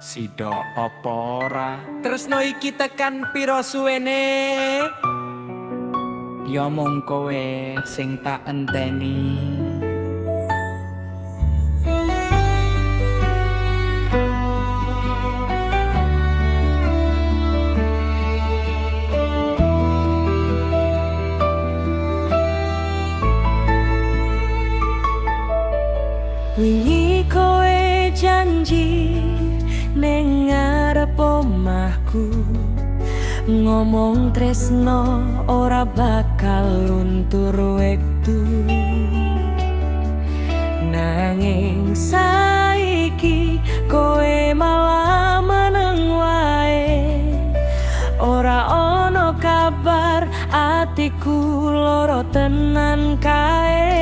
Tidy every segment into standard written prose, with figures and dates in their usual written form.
Sida apa ora tresno iki tekan pira suwene? Ya mung kowe sing tak enteni. Wingi kowe janji ning ngarep omahku, ngomong tresno ora bakal luntur wektu. Nanging saiki kowe malah meneng wae, ora ono kabar, atiku loro tenan kae.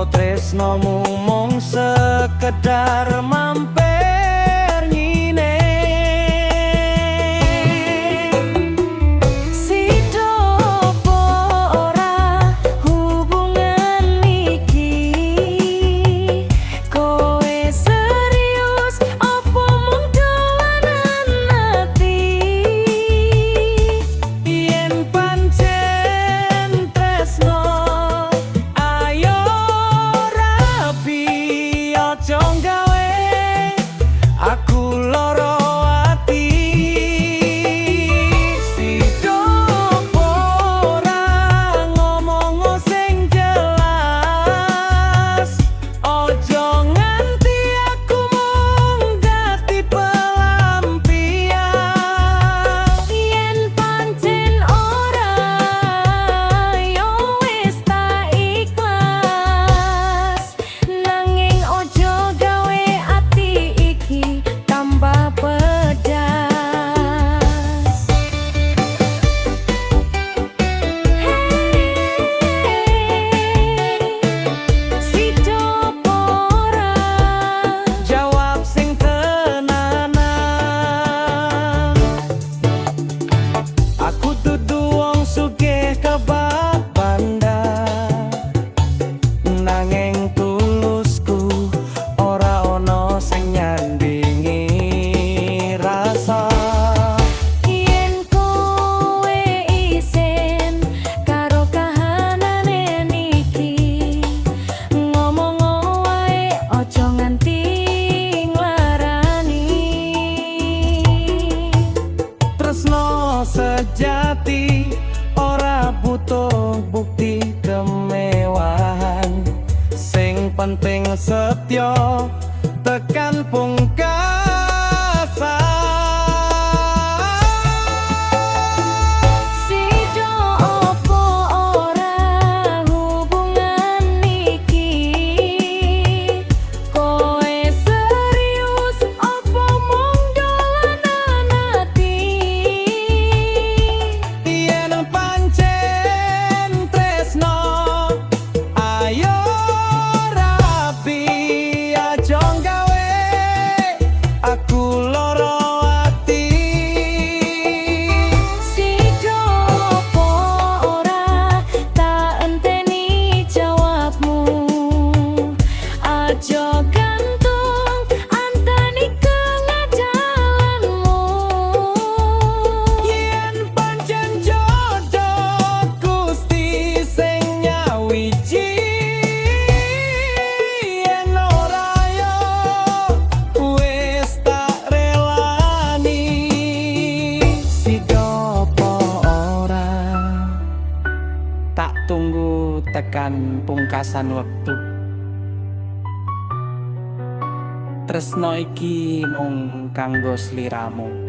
Tresnomu mung sekedar mampir nyine. Sida apa ora hubungan iki? Kowe serius apa mung dolanan ati? Yen pancen tresno jong gawe aku loro ati. Sida apa ora ngomong sing jelas, ojo nganti aku mung dadi pelampian. Yen pancen ora yo wis tak ikhlas, nanging ojo sejati ora butuh bukti kemewahan, sing penting setya tekan pungkasan. Tunggu tekan pungkasan wektu. Tresno iki mung kanggo sliramu.